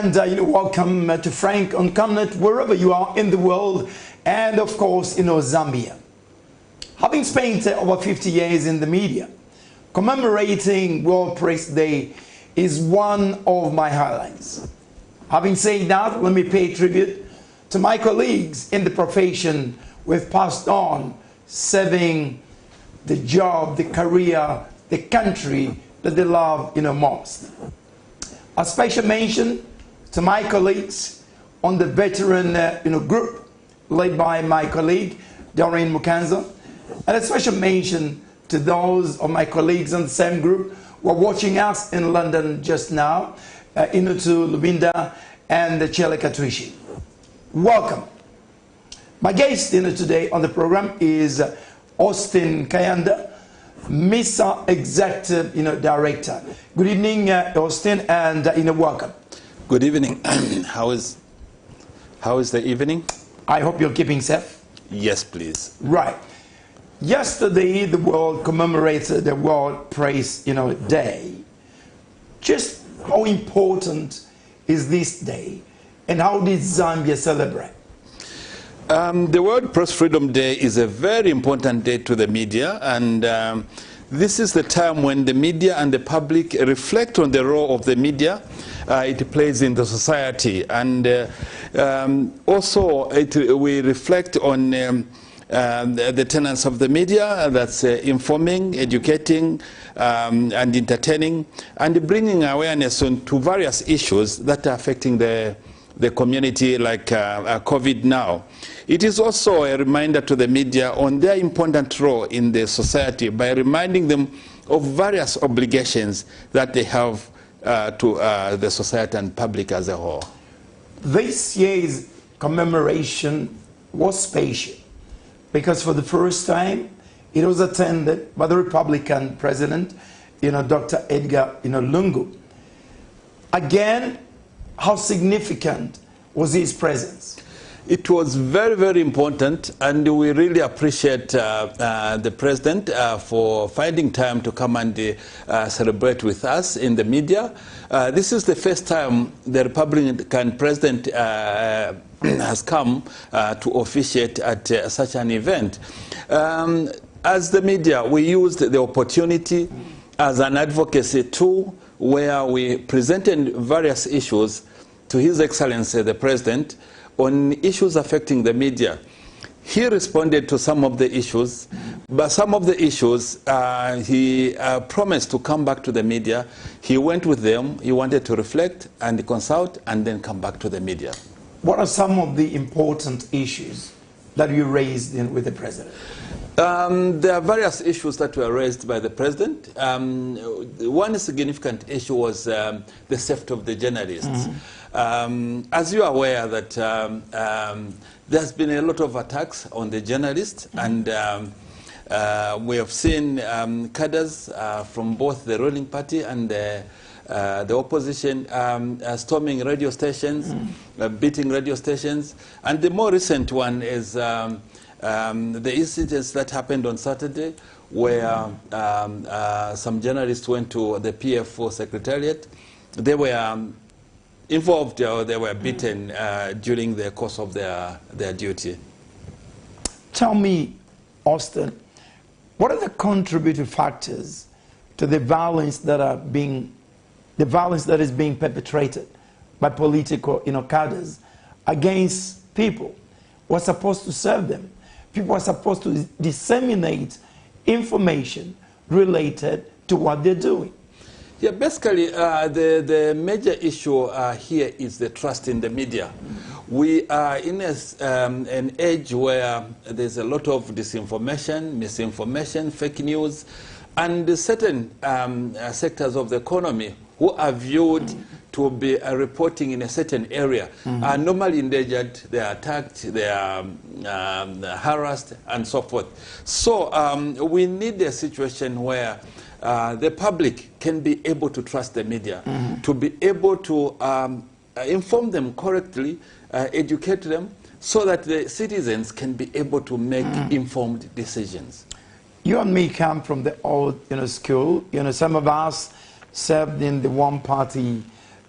KAYANDA, welcome to Frank on Camnet, wherever you are in the world, and of course, Zambia. Having spent over 50 years in the media, commemorating World Press Day is one of my highlights. Having said that, let me pay tribute to my colleagues in the profession who have passed on, serving the job, the career, the country that they love most. A special mention to my colleagues on the veteran group led by my colleague Doreen Mukanza, and a special mention to those of my colleagues in the same group who are watching us in London just now, Inutu Lubinda and Chele Katwishi. Welcome. My guest today on the program is Austin KAYANDA, MISA Executive Director. Good evening, Austin, and welcome. Good evening. How is the evening? I hope you're keeping safe. Yes, please. Right. Yesterday, the world commemorated the World Press Day. Just how important is this day, and how did Zambia celebrate? The World Press Freedom Day is a very important day to the media, and this is the time when the media and the public reflect on the role of the media it plays in the society, and also we reflect on the tenets of the media, that's informing, educating, and entertaining, and bringing awareness to various issues that are affecting the community, like COVID now. It is also a reminder to the media on their important role in the society by reminding them of various obligations that they have to the society and public as a whole. This year's commemoration was special because for the first time it was attended by the Republican president, Dr. Edgar Lungu. Again, how significant was his presence? It was very, very important, and we really appreciate the president for finding time to come and celebrate with us in the media. This is the first time the Republican president has come to officiate at such an event. As the media, we used the opportunity as an advocacy tool where we presented various issues to His Excellency the President on issues affecting the media. He responded to some of the issues, but some of the issues he promised to come back to the media. He went with them, he wanted to reflect and consult and then come back to the media. What are some of the important issues that you raised with the President? There are various issues that were raised by the President. One significant issue was the safety of the journalists. As you are aware that there's been a lot of attacks on the journalists, and we have seen cadres from both the ruling party and the opposition storming radio stations, beating radio stations, and the more recent one is the incidents that happened on Saturday where some journalists went to the PF4 Secretariat. They were involved, or they were beaten during the course of their duty. Tell me, Austin, what are the contributing factors to the violence that is being perpetrated by political cadres against people who are supposed to serve them? People are supposed to disseminate information related to what they're doing. Yeah, basically, the major issue here is the trust in the media. We are in an age where there's a lot of disinformation, misinformation, fake news, and certain sectors of the economy who are viewed to be reporting in a certain area are normally endangered, they are attacked, they are harassed, and so forth. So we need a situation where the public can be able to trust the media, to be able to inform them correctly, educate them, so that the citizens can be able to make informed decisions. You and me come from the old school. Some of us served in the one-party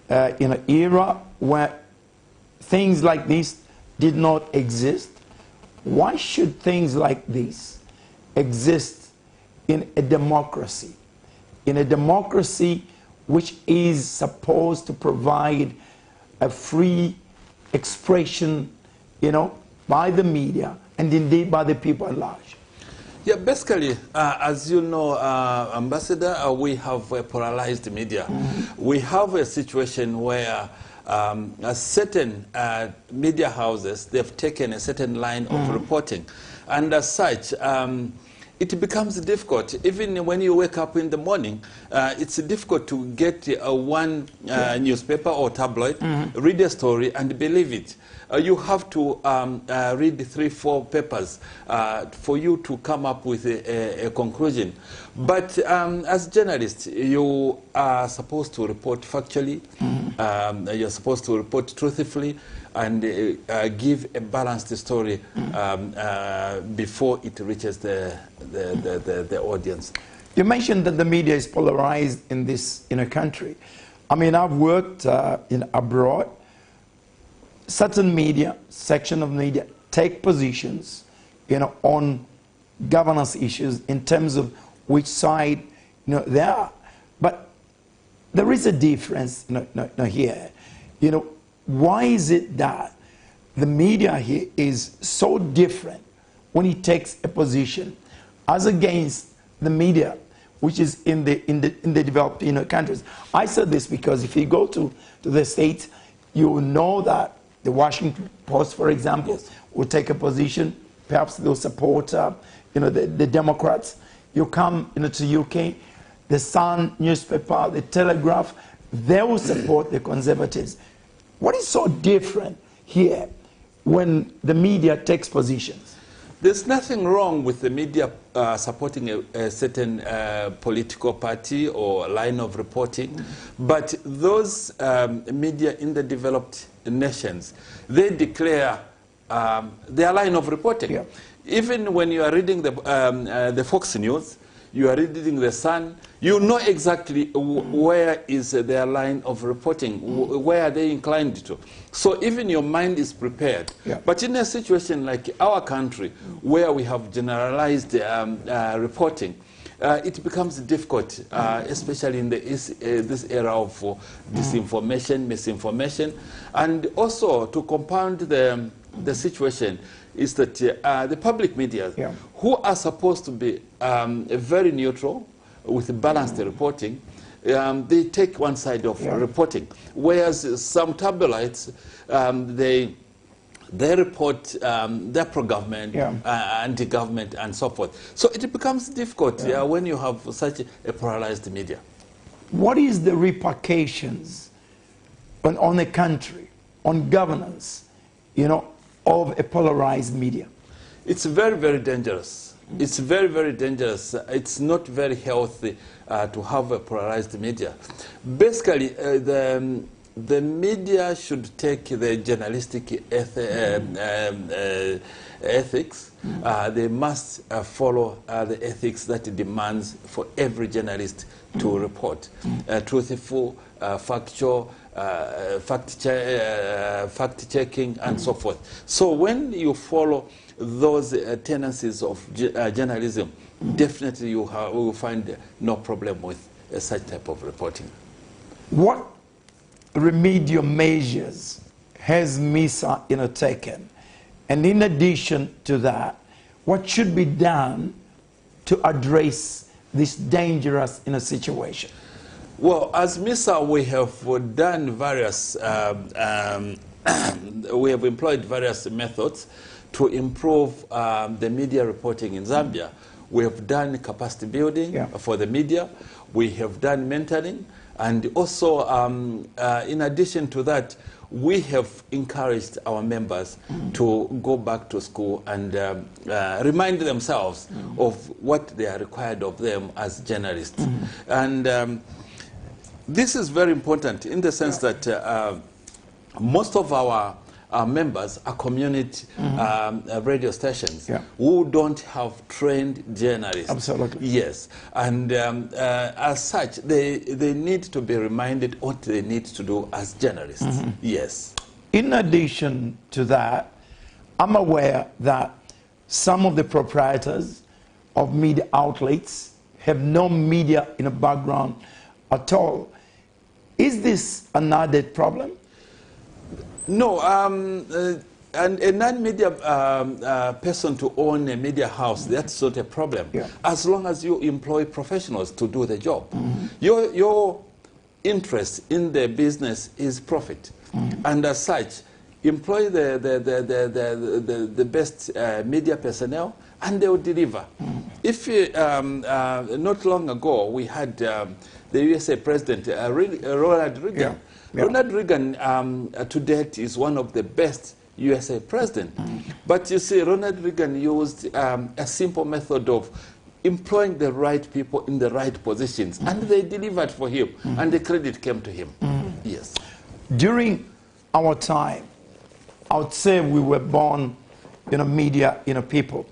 in an era where things like this did not exist. Why should things like this exist in a democracy? In a democracy which is supposed to provide a free expression, by the media and indeed by the people at large. Yeah, basically, as you know, Ambassador, we have a polarized media. We have a situation where certain media houses, they've taken a certain line of reporting. And as such, it becomes difficult. Even when you wake up in the morning, it's difficult to get one newspaper or tabloid, read a story and believe it. You have to read 3-4 papers for you to come up with a conclusion. But as journalists, you are supposed to report factually, you're supposed to report truthfully, and give a balanced story before it reaches the audience. You mentioned that the media is polarized in this country. I mean, I've worked abroad. Certain media, section of media, take positions, on governance issues in terms of which side, they are. But there is a difference, here. Why is it that the media here is so different when it takes a position as against the media which is in the developed countries? I said this because if you go to the States, you know that the Washington Post, for example, will take a position. Perhaps they'll support, the Democrats. You come, to UK, the Sun newspaper, the Telegraph, they will support the Conservatives. What is so different here when the media takes positions? There's nothing wrong with the media supporting a certain political party or line of reporting, but those media in the developed nations, they declare their line of reporting. Yeah. Even when you are reading the Fox News, you are reading the Sun, you know exactly where is their line of reporting, where are they inclined to. So even your mind is prepared. Yeah. But in a situation like our country, where we have generalized reporting, it becomes difficult, especially in this era of disinformation, misinformation. And also, to compound the situation, is that the public media, who are supposed to be very neutral with balanced reporting, they take one side of reporting, whereas some tabloids, they report their pro-government, anti-government, and so forth. So it becomes difficult when you have such a polarized media. What is the repercussions on a country, on governance, of a polarized media? It's very, very dangerous. It's very, very dangerous. It's not very healthy to have a polarized media. Basically, the media should take the journalistic ethics. They must follow the ethics that demands for every journalist to report. Truthful, factual, fact-checking, and so forth. So when you follow those tendencies of journalism, definitely you will find no problem with such type of reporting. What remedial measures has MISA taken? And in addition to that, what should be done to address this dangerous situation? Well, as MISA, we have done various, we have employed various methods to improve the media reporting in Zambia. We have done capacity building for the media. We have done mentoring. And also, in addition to that, we have encouraged our members to go back to school and remind themselves of what they are required of them as journalists. And this is very important in the sense that most of our our members are community radio stations who don't have trained journalists. Absolutely. Yes. And as such, they need to be reminded what they need to do as journalists. Yes. In addition to that, I'm aware that some of the proprietors of media outlets have no media in a background at all. Is this an added problem? No. And a non-media person to own a media house, that's not a problem. As long as you employ professionals to do the job. Your interest in the business is profit. And as such, employ the best media personnel, and they will deliver. If not long ago we had the USA President Ronald Reagan. Ronald Reagan to date is one of the best USA president. But you see, Ronald Reagan used a simple method of employing the right people in the right positions, and they delivered for him, and the credit came to him. Yes. During our time, I would say we were born in a media, people.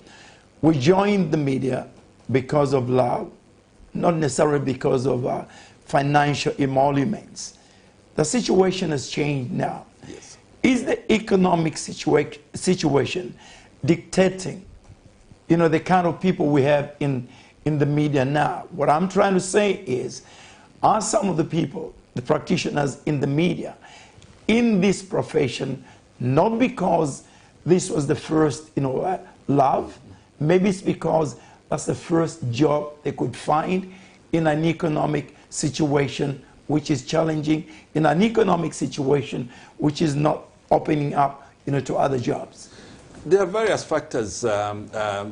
We joined the media because of love, not necessarily because of financial emoluments. The situation has changed now. Yes. Is the economic situation dictating, the kind of people we have in the media now? What I'm trying to say is, are some of the people, the practitioners in the media, in this profession, not because this was the first, love, maybe it's because that's the first job they could find in an economic situation which is challenging, in an economic situation which is not opening up, to other jobs? There are various factors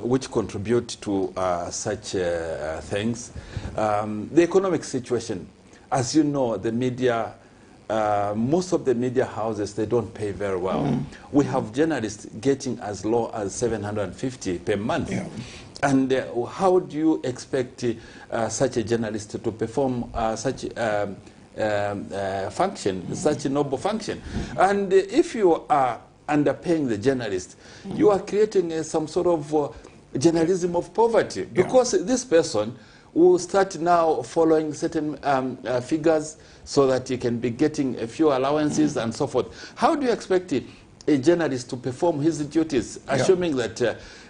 which contribute to such things. The economic situation, as you know, the media, most of the media houses, they don't pay very well. We have journalists getting as low as $750 per month. And how do you expect such a journalist to perform such function, such a noble function? And if you are underpaying the journalist, you are creating some sort of journalism of poverty, because this person will start now following certain figures so that he can be getting a few allowances and so forth. How do you expect a journalist to perform his duties, assuming that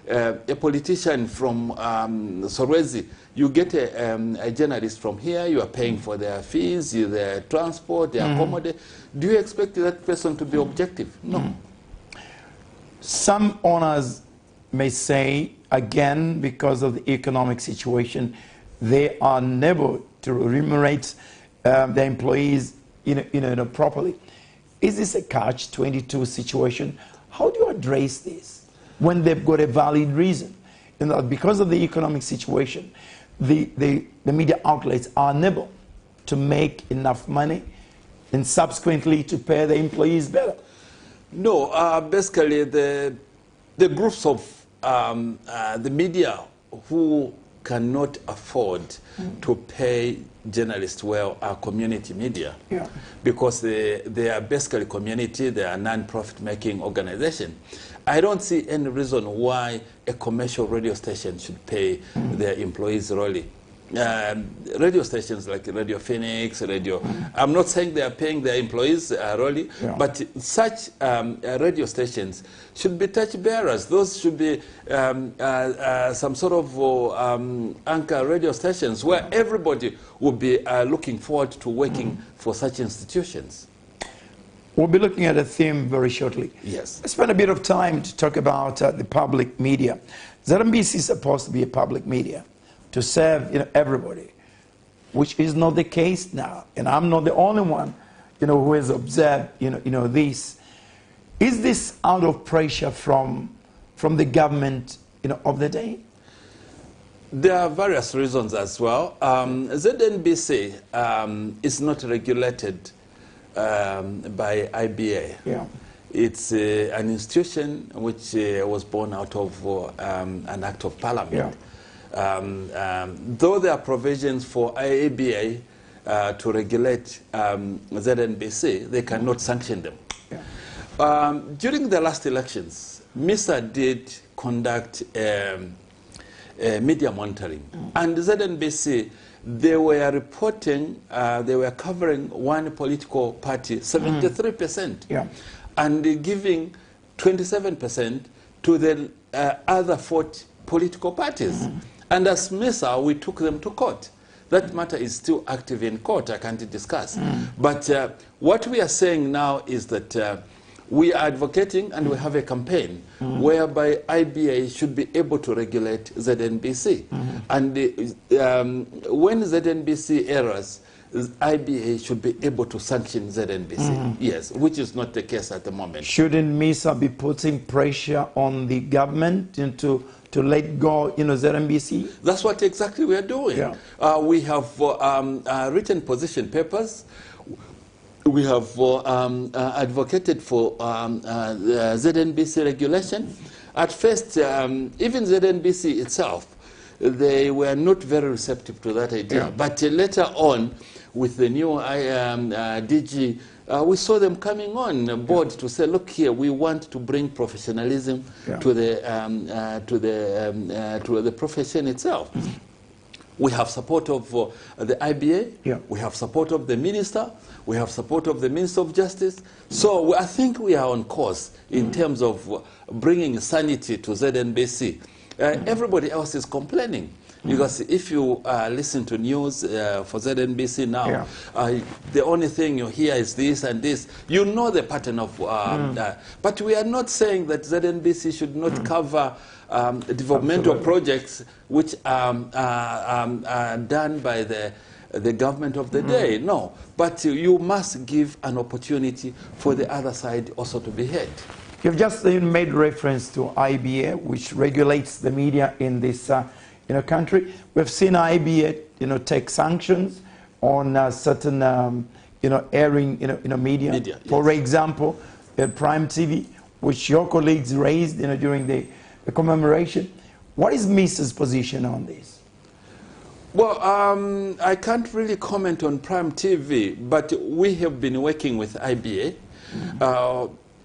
a politician from Sorwezi, you get a journalist from here, you are paying for their fees, their transport, their accommodation. Do you expect that person to be objective? No. Some owners may say, again, because of the economic situation, they are unable to remunerate their employees properly. Is this a catch-22 situation? How do you address this when they've got a valid reason? Because of the economic situation, the media outlets are unable to make enough money and subsequently to pay the employees better. No, basically the groups of the media who cannot afford to pay journalists well are community media, because they are basically community, they are non-profit making organization. I don't see any reason why a commercial radio station should pay their employees really. Radio stations like Radio Phoenix, I'm not saying they are paying their employees really, but such radio stations should be touch bearers. Those should be some sort of anchor radio stations where everybody will be looking forward to working for such institutions. We'll be looking at a theme very shortly. Yes. Let's spend a bit of time to talk about the public media. ZMBC is supposed to be a public media to serve everybody, which is not the case now. And I'm not the only one who has observed this. Is this out of pressure from the government of the day? There are various reasons as well. ZNBC is not regulated by IBA. It's an institution which was born out of an act of parliament. Though there are provisions for IABA to regulate ZNBC, they cannot sanction them. During the last elections, MISA did conduct media monitoring. And ZNBC, they were reporting, they were covering one political party, 73%, and giving 27% to the other 40 political parties. And as MISA, we took them to court. That matter is still active in court. I can't discuss. But what we are saying now is that we are advocating and we have a campaign whereby IBA should be able to regulate ZNBC. And when ZNBC errors, IBA should be able to sanction ZNBC. Yes, which is not the case at the moment. Shouldn't MISA be putting pressure on the government to let go, ZNBC? That's what exactly we are doing. We have written position papers. We have advocated for ZNBC regulation. At first, even ZNBC itself, they were not very receptive to that idea. But later on, with the new DG, we saw them coming on board to say, look here, we want to bring professionalism to the profession itself. We have support of the IBA, we have support of the minister, we have support of the Minister of Justice. So I think we are on course in terms of bringing sanity to ZNBC. Everybody else is complaining. Because if you listen to news for ZNBC now, the only thing you hear is this and this. You know the pattern of but we are not saying that ZNBC should not cover developmental projects which are done by the government of the day. No, but you must give an opportunity for the other side also to be heard. You've just made reference to IBA, which regulates the media in this country. We've seen IBA, take sanctions on certain, airing, media. For example, Prime TV, which your colleagues raised, during the commemoration. What is MISA's position on this? Well, I can't really comment on Prime TV, but we have been working with IBA.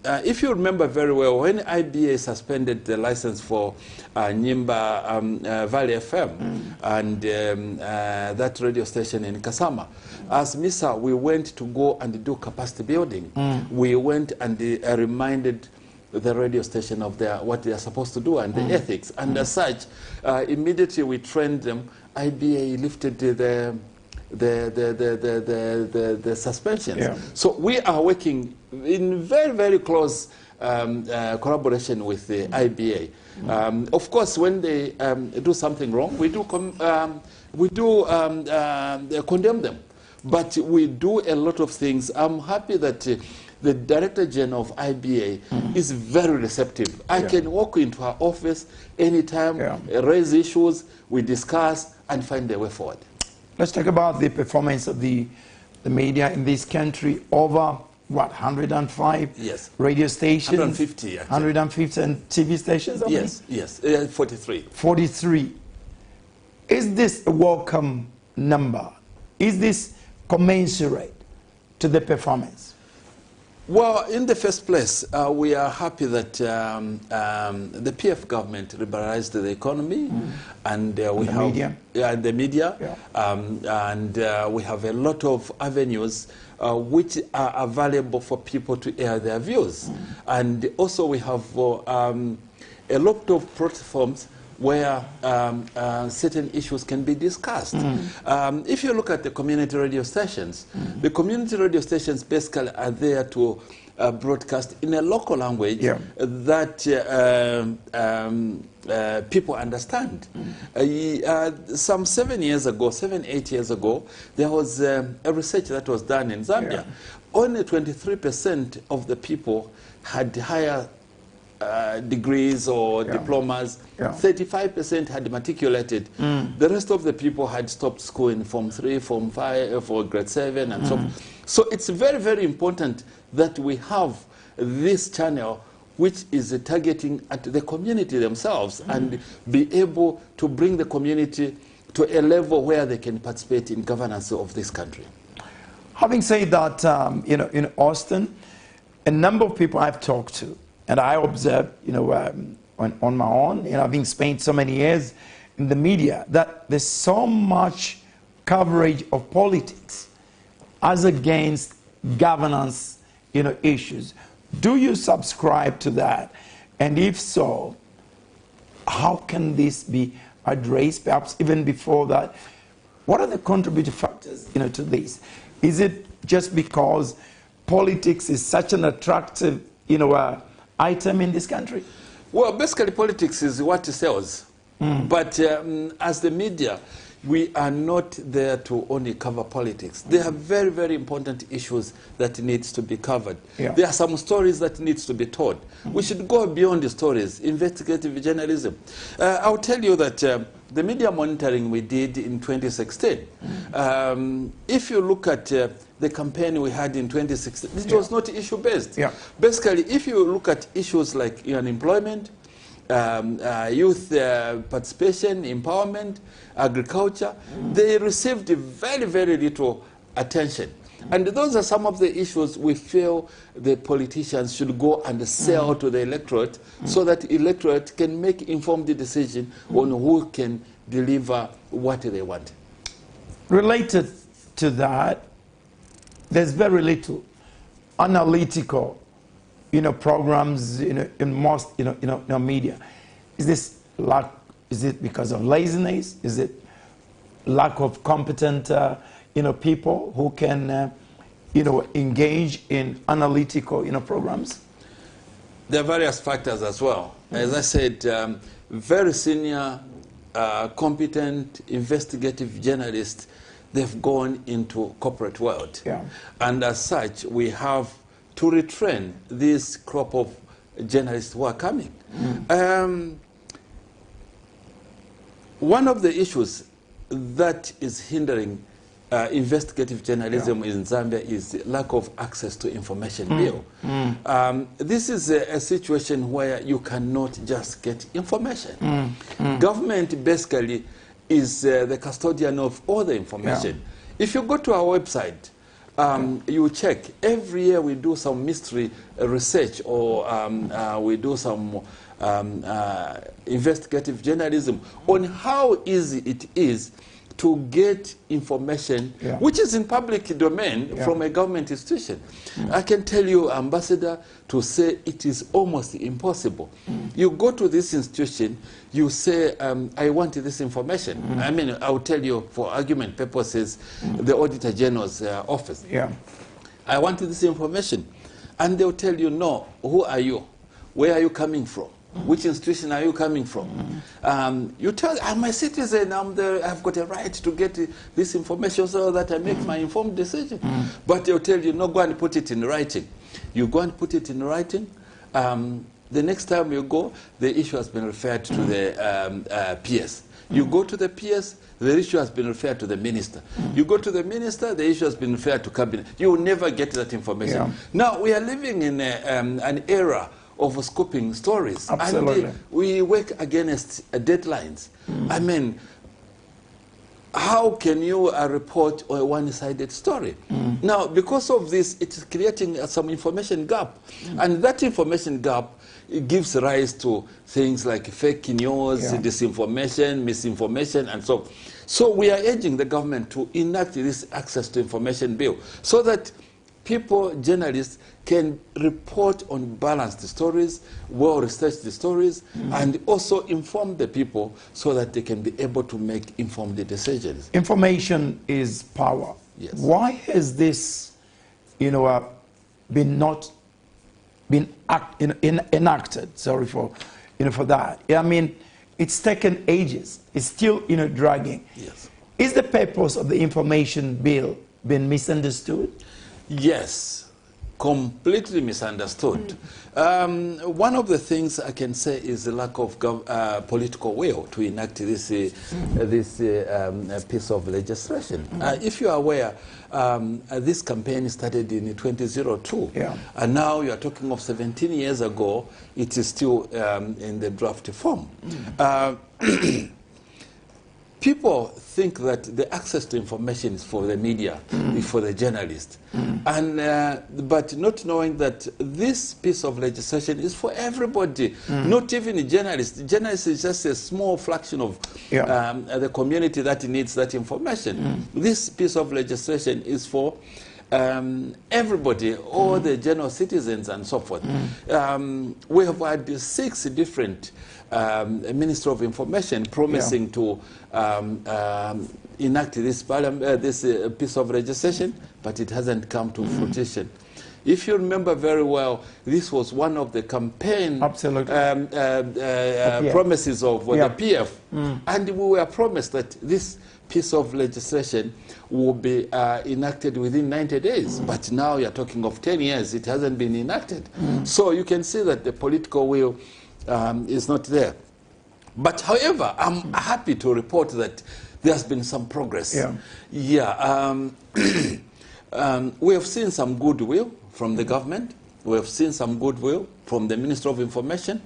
If you remember very well, when IBA suspended the license for Nyimba Valley FM and that radio station in Kasama, as MISA, we went to go and do capacity building. We went and reminded the radio station of what they are supposed to do and the ethics. And as such, immediately we trained them. IBA lifted the suspensions. So we are working in very, very close collaboration with the IBA. Of course, when they do something wrong, we do condemn them. But we do a lot of things. I'm happy that the Director General of IBA is very receptive. I can walk into her office anytime, raise issues, we discuss, and find a way forward. Let's talk about the performance of the media in this country. Over, 105 radio stations? 150, actually. 150 and TV stations? Yes, 43. 43. Is this a welcome number? Is this commensurate to the performance? Well, in the first place, we are happy that the PF government liberalized the economy, and we have the media, and we have a lot of avenues which are available for people to air their views, and also we have a lot of platforms where certain issues can be discussed. If you look at the community radio stations, the community radio stations basically are there to broadcast in a local language that people understand. Some 7, 8 years ago, there was a research that was done in Zambia. Only 23% of the people had higher degrees or diplomas. 35% had matriculated. The rest of the people had stopped school in Form 3, Form 5, for grade 7 and so forth. So it's very, very important that we have this channel which is targeting at the community themselves and be able to bring the community to a level where they can participate in governance of this country. Having said that, in Austin, a number of people I've talked to, and I observed, on my own, having spent so many years in the media, that there's so much coverage of politics as against governance, issues. Do you subscribe to that? And if so, how can this be addressed? Perhaps even before that, what are the contributing factors, to this? Is it just because politics is such an attractive, item in this country? Well, basically, politics is what sells. But as the media, we are not there to only cover politics. There are very, very important issues that needs to be covered. Yeah. There are some stories that needs to be told. We should go beyond the stories, investigative journalism. I'll tell you that the media monitoring we did in 2016, if you look at the campaign we had in 2016, it was not issue-based. Yeah. Basically, if you look at issues like unemployment, youth participation, empowerment, agriculture, they received very, very little attention. And those are some of the issues we feel the politicians should go and sell to the electorate so that electorate can make informed decision on who can deliver what they want. Related to that, there's very little analytical programs, in most, media. Is this lack? Is it because of laziness? Is it lack of competent, people who can, engage in analytical, programs? There are various factors as well. As I said, very senior, competent, investigative journalists, they've gone into corporate world. Yeah. And as such, we have to retrain this crop of journalists who are coming. One of the issues that is hindering investigative journalism in Zambia is lack of access to information bill. This is a situation where you cannot just get information. Government basically is the custodian of all the information. If you go to our website, you check. Every year we do some mystery research, or we do some investigative journalism on how easy it is to get information which is in public domain from a government institution. I can tell you, Ambassador, to say it is almost impossible. You go to this institution, you say, I want this information. I mean, I'll tell you for argument purposes, the Auditor General's office. I want this information. And they'll tell you, no, who are you? Where are you coming from? Which institution are you coming from? You tell, I'm a citizen, I've got a right to get this information so that I make my informed decision. But they'll tell you, no, go and put it in writing. You go and put it in writing. The next time you go, the issue has been referred to the PS. You go to the PS, the issue has been referred to the minister. You go to the minister, the issue has been referred to cabinet. You will never get that information. Now, we are living in an era of scooping stories. Absolutely. And we work against deadlines. I mean, how can you report a one-sided story? Now, because of this, it is creating some information gap. And that information gap, it gives rise to things like fake news, disinformation, misinformation, and so on. So we are urging the government to enact this access to information bill so that people, journalists, can report on balanced stories, well-researched stories, and also inform the people so that they can be able to make informed decisions. Information is power. Yes. Why has this, been enacted? Sorry for, for that. I mean, it's taken ages. It's still, dragging. Yes. Is the purpose of the information bill been misunderstood? Yes. Completely misunderstood. One of the things I can say is the lack of political will to enact this piece of legislation. If you are aware, this campaign started in 2002, and now you are talking of 17 years ago. It is still in the draft form. people think that the access to information is for the media, for the journalists, and but not knowing that this piece of legislation is for everybody, not even journalists. Journalists is just a small fraction of the community that needs that information. This piece of legislation is for everybody, all the general citizens and so forth. We have had 6 different Minister of Information promising to enact this, piece of legislation, but it hasn't come to fruition. If you remember very well, this was one of the campaign promises of the PF, and we were promised that this piece of legislation will be enacted within 90 days. But now you're talking of 10 years, it hasn't been enacted. So you can see that the political will is not there. But however, I'm happy to report that there's been some progress. We have seen some goodwill from the government. We have seen some goodwill from the Minister of Information.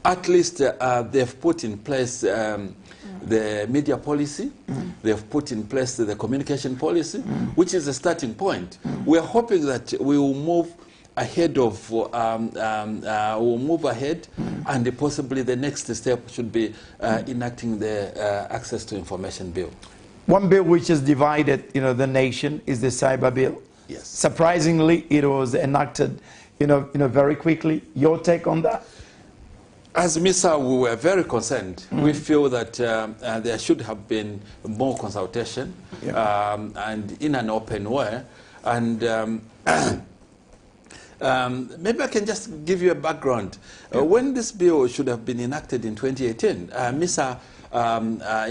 At least they've put in place the media policy. They've put in place the communication policy, which is a starting point. We are hoping that we will move ahead and possibly the next step should be enacting the Access to Information Bill. One bill which has divided, the nation is the cyber bill. Yes. Surprisingly, it was enacted, very quickly. Your take on that? As MISA, we were very concerned. We feel that there should have been more consultation and in an open way. And maybe I can just give you a background. When this bill should have been enacted in 2018, MISA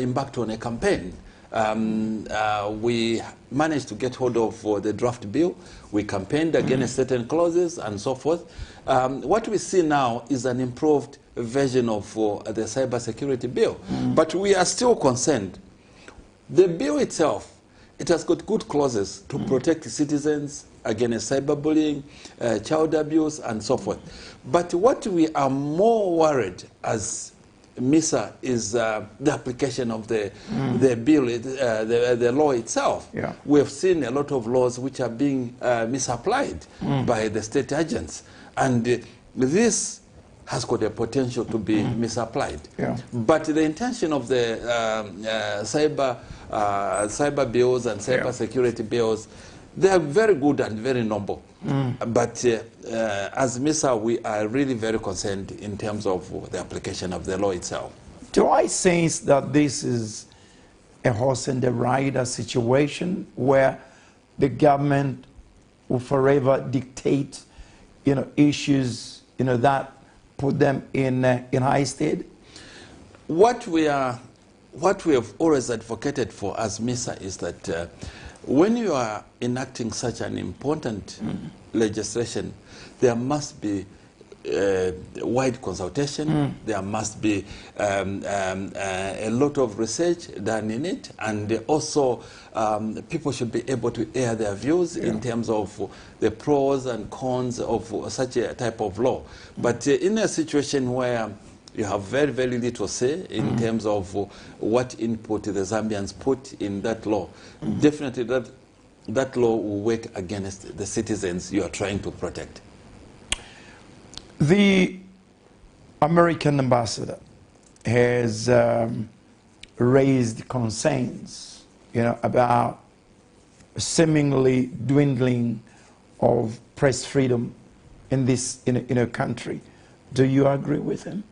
embarked on a campaign. We managed to get hold of the draft bill. We campaigned against certain clauses and so forth. What we see now is an improved version of the cyber security bill. But we are still concerned. The bill itself, it has got good clauses to protect citizens against cyberbullying, child abuse, and so forth. But what we are more worried as MISA is the application of the bill, the law itself. We have seen a lot of laws which are being misapplied by the state agents. And this has got a potential to be misapplied. But the intention of the cyber bills and cyber security bills, they are very good and very noble. But as MISA, we are really very concerned in terms of the application of the law itself. Do I sense that this is a horse and a rider situation where the government will forever dictate, issues, that put them in high stead? What we have always advocated for as MISA is that when you are enacting such an important legislation, there must be wide consultation. There must be a lot of research done in it, and also people should be able to air their views in terms of the pros and cons of such a type of law. But in a situation where you have very, very little say in terms of what input the Zambians put in that law, definitely that law will work against the citizens you are trying to protect. The American ambassador has raised concerns, about seemingly dwindling of press freedom in this country. Do you agree with him?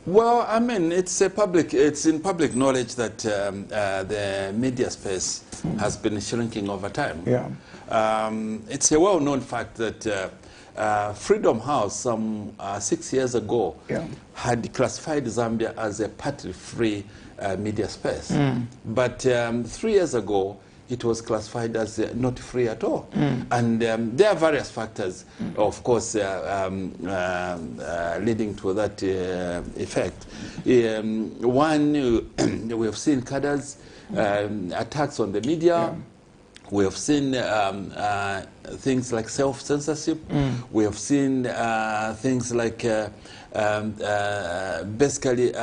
Well, I mean, it's in public knowledge that the media space has been shrinking over time. It's a well-known fact that Freedom House, some 6 years ago, had classified Zambia as a party-free media space. But 3 years ago, it was classified as not free at all. And there are various factors, of course, leading to that effect. One, we have seen cadres, attacks on the media. We have seen things like self-censorship. We have seen things like basically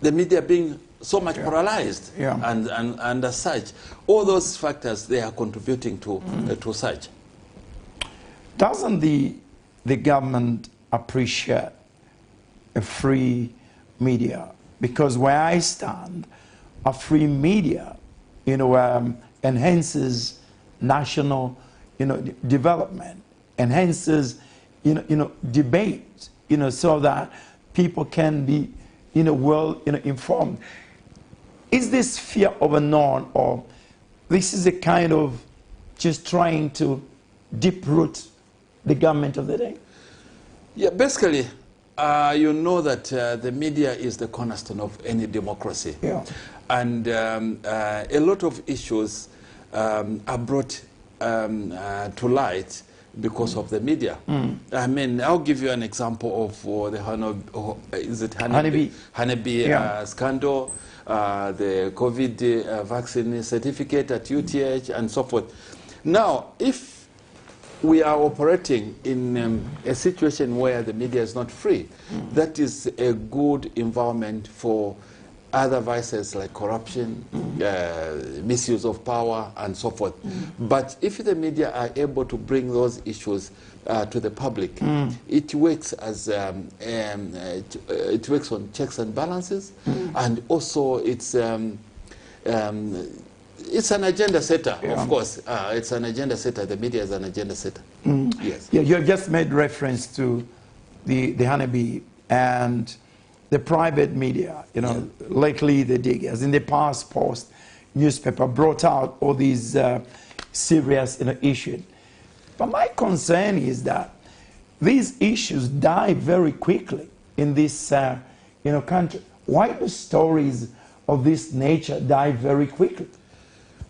the media being so much paralyzed, Yeah. and as such, all those factors, they are contributing to such. Doesn't the government appreciate a free media? Because where I stand, a free media, enhances national, development, enhances, debate, so that people can be, well, informed. Is this fear of unknown, or this is a kind of just trying to deep root the government of the day? Yeah, basically, you know that the media is the cornerstone of any democracy. Yeah. And a lot of issues are brought to light because of the media. I mean, I'll give you an example of the honeybee Yeah. scandal, the COVID vaccine certificate at UTH, and so forth. Now, if we are operating in a situation where the media is not free, that is a good environment for other vices like corruption, misuse of power, and so forth. But if the media are able to bring those issues to the public, it works as it works on checks and balances, and also it's an agenda setter. Yeah. Of course, it's an agenda setter. The media is an agenda setter. Yes. Yeah, you have just made reference to the honeybee and the private media. Lately the Diggers, in the past, Post newspaper brought out all these serious issues. But my concern is that these issues die very quickly in this country. Why do stories of this nature die very quickly?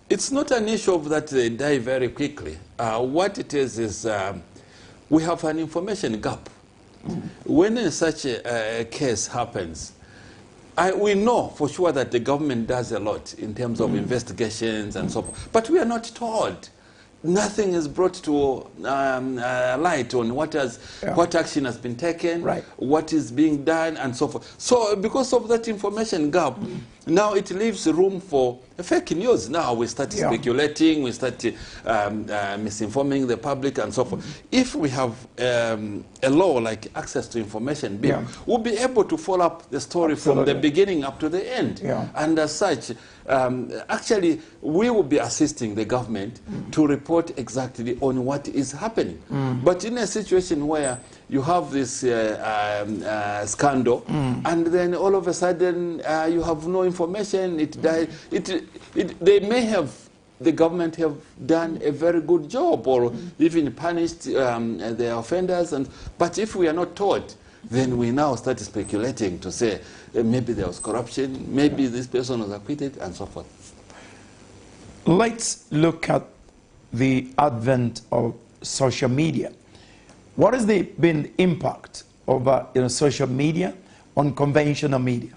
It's not an issue of that they die very quickly. What it is we have an information gap. When such a case happens, we know for sure that the government does a lot in terms of investigations and so forth, but we are not told. Nothing is brought to light on what action has been taken, right, what is being done, and so forth. So because of that information gap, now it leaves room for fake news. Now we start speculating, we start misinforming the public, and so forth. If we have a law like access to information bill, we'll be able to follow up the story from the beginning up to the end. And as such, actually, we will be assisting the government to report exactly on what is happening. But in a situation where you have this scandal, and then all of a sudden you have no information, it died. They may have, the government have done a very good job, or even punished the offenders, but if we are not told, then we now start speculating to say maybe there was corruption, maybe this person was acquitted, and so forth. Let's look at the advent of social media. What has been the impact of social media on conventional media?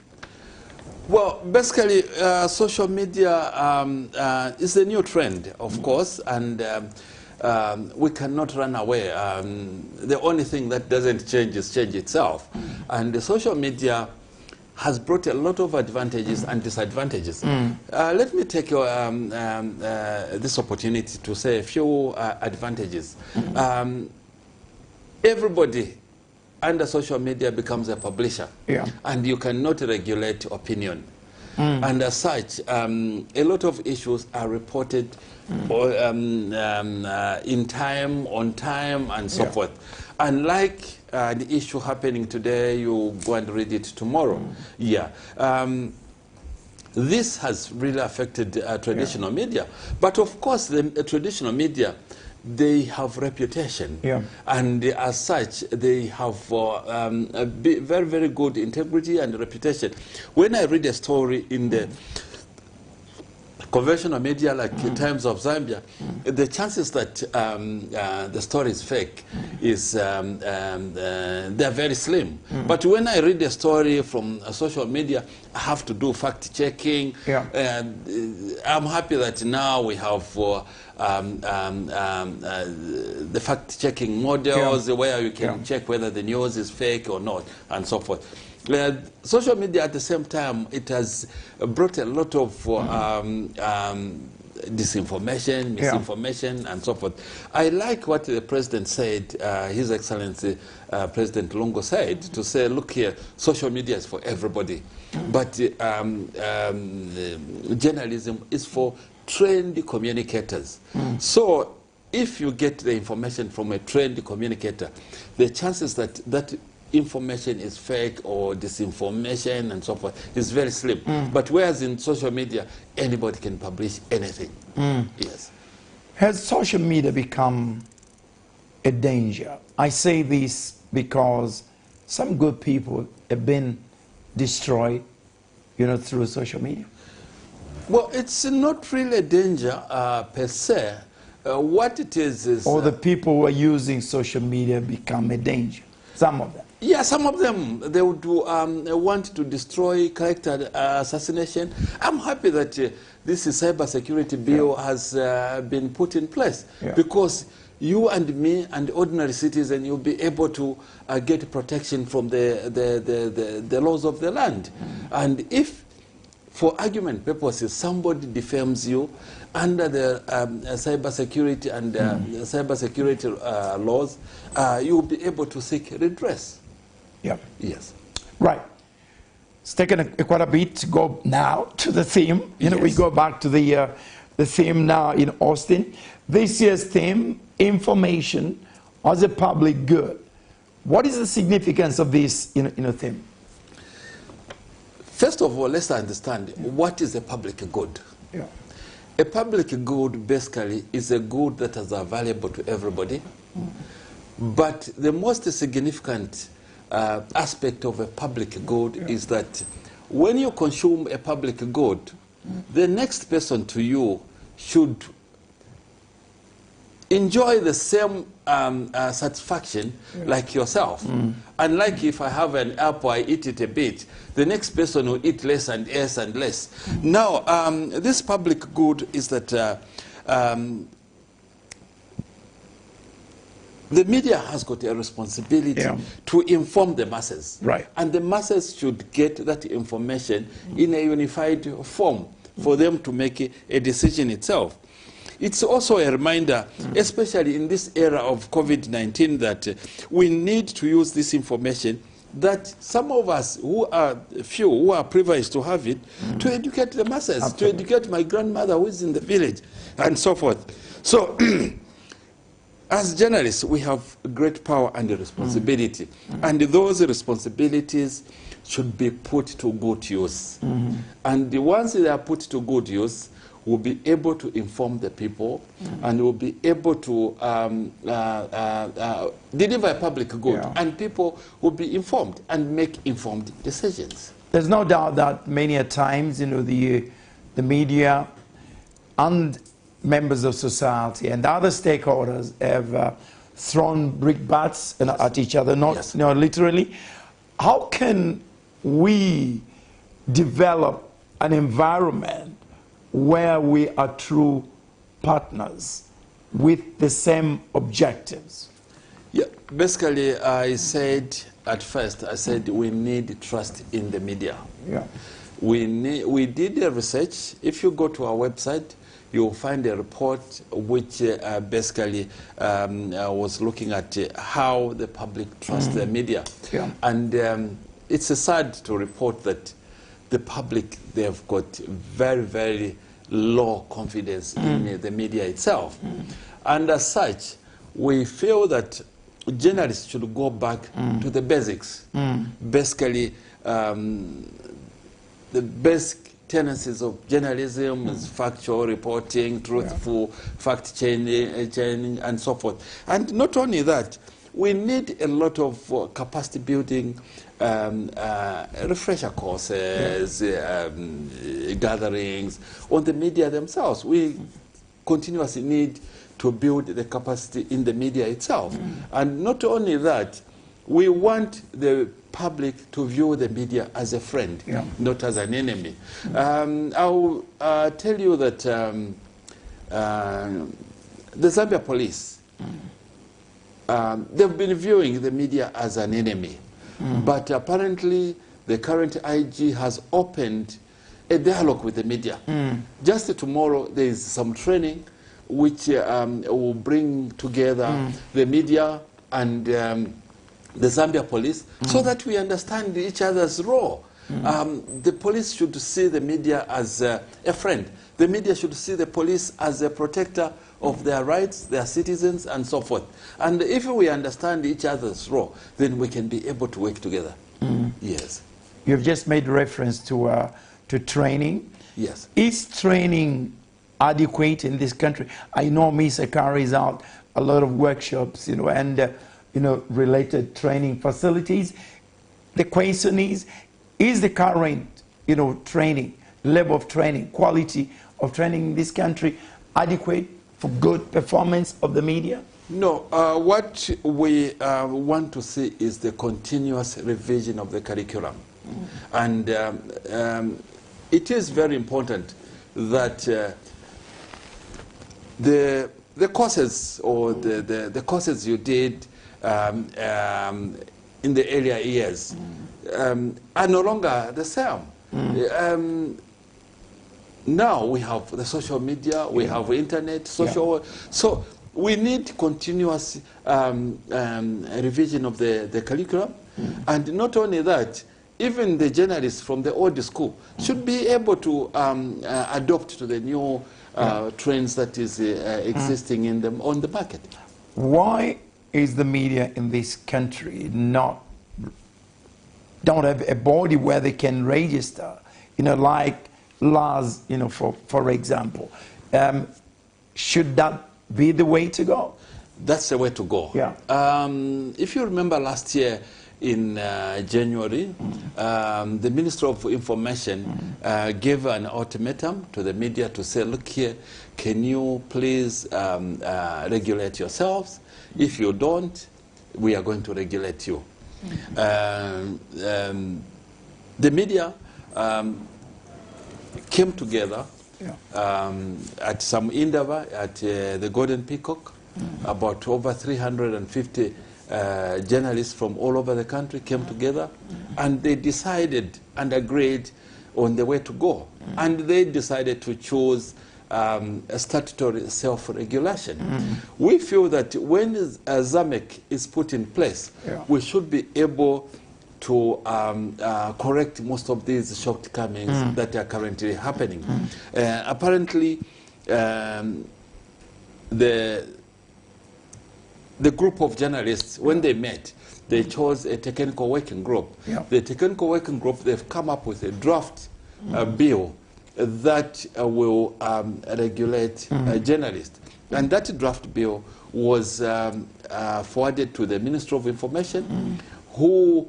Well, basically, social media is the new trend, of course, and we cannot run away. The only thing that doesn't change is change itself. And the social media has brought a lot of advantages and disadvantages. Let me take this opportunity to say a few advantages. Everybody under social media becomes a publisher, and you cannot regulate opinion. And as such, a lot of issues are reported in time, on time, and so forth. Unlike the issue happening today, you go and read it tomorrow. This has really affected traditional media. But of course, the traditional media, they have reputation, and as such, they have very, very good integrity and reputation. When I read a story in the conventional media, like in Times of Zambia, the chances that the story is fake is they're very slim. But when I read a story from social media, I have to do fact checking. I'm happy that now we have the fact checking models where you can check whether the news is fake or not, and so forth. social media at the same time, it has brought a lot of disinformation, misinformation, and so forth. I like what the President said, His Excellency President Lungo said, to say, look here, social media is for everybody, but journalism is for trained communicators. So if you get the information from a trained communicator, the chances that that information is fake or disinformation and so forth is very slim. But whereas in social media, anybody can publish anything. Yes. Has social media become a danger? I say this because some good people have been destroyed, you know, through social media. Well, it's not really a danger per se. What it is... Or the people who are using social media become a danger, some of them. Yeah, some of them, they would want to destroy character assassination. I'm happy that this cybersecurity bill has been put in place because you and me and ordinary citizens, you'll be able to get protection from the laws of the land. And if, for argument purposes, somebody defames you under the cybersecurity and cybersecurity laws, you'll be able to seek redress. Yeah. Yes. Right. It's taken quite a bit to go now to the theme. You know, we go back to the theme now in Austin. This year's theme, information as a public good. What is the significance of this theme? First of all, let's understand what is a public good. Yeah. A public good basically is a good that is available to everybody. But the most significant aspect of a public good is that when you consume a public good, the next person to you should enjoy the same satisfaction like yourself. Unlike if I have an apple, I eat it a bit, the next person will eat less and less and less. Now, this public good is that the media has got a responsibility to inform the masses. Right. And the masses should get that information in a unified form for them to make a decision itself. It's also a reminder, especially in this era of COVID-19, that we need to use this information that some of us who are few, who are privileged to have it, to educate the masses, to educate my grandmother who is in the village, and so forth. So, as journalists, we have great power and responsibility. And those responsibilities should be put to good use. And once they are put to good use, we'll be able to inform the people and we'll be able to deliver a public good. And people will be informed and make informed decisions. There's no doubt that many a times, you know, the media and members of society and other stakeholders have thrown brickbats at each other, not literally. How can we develop an environment where we are true partners with the same objectives? Yeah, basically, I said at first, we need trust in the media. Yeah. We did a research. If you go to our website, you'll find a report which basically was looking at how the public trusts the media. Yeah. And it's sad to report that the public, they've got very, very low confidence in the media itself. And as such, we feel that journalists should go back to the basics. Basically, the basic tendencies of journalism is factual reporting, truthful, fact-checking, and so forth. And not only that, we need a lot of capacity building, refresher courses, gatherings on the media themselves. We continuously need to build the capacity in the media itself. And not only that, we want the public to view the media as a friend, not as an enemy. I'll tell you that the Zambia police, they've been viewing the media as an enemy. But apparently the current IG has opened a dialogue with the media. Just tomorrow, there is some training which will bring together the media and the Zambia police so that we understand each other's role. The police should see the media as a friend. The media should see the police as a protector of their rights, their citizens, and so forth. And if we understand each other's role, then we can be able to work together. Yes. You've just made reference to training. Yes. Is training adequate in this country? I know MISA carries out a lot of workshops, and related training facilities. The question is the current, training, level of training, quality of training in this country adequate for good performance of the media? No, what we want to see is the continuous revision of the curriculum. And it is very important that the courses or the courses you did in the earlier years are no longer the same. Now we have the social media, we have internet, social. So we need continuous revision of the curriculum. And not only that, even the journalists from the old school should be able to adopt to the new trends that is existing on the market. Why is the media in this country don't have a body where they can register, like laws, for example? Should that be the way to go? That's the way to go. Yeah. If you remember last year in January, the Minister of Information gave an ultimatum to the media to say, look here, can you please regulate yourselves? If you don't, we are going to regulate you. The media came together at some endeavor at the Golden Peacock. About over 350 journalists from all over the country came together, and they decided and agreed on the way to go. And they decided to choose a statutory self-regulation. We feel that when ZAMEC is put in place, we should be able to correct most of these shortcomings that are currently happening. Apparently, the group of journalists, when they met, they chose a technical working group. The technical working group, they've come up with a draft bill that will regulate journalists. And that draft bill was forwarded to the Minister of Information, who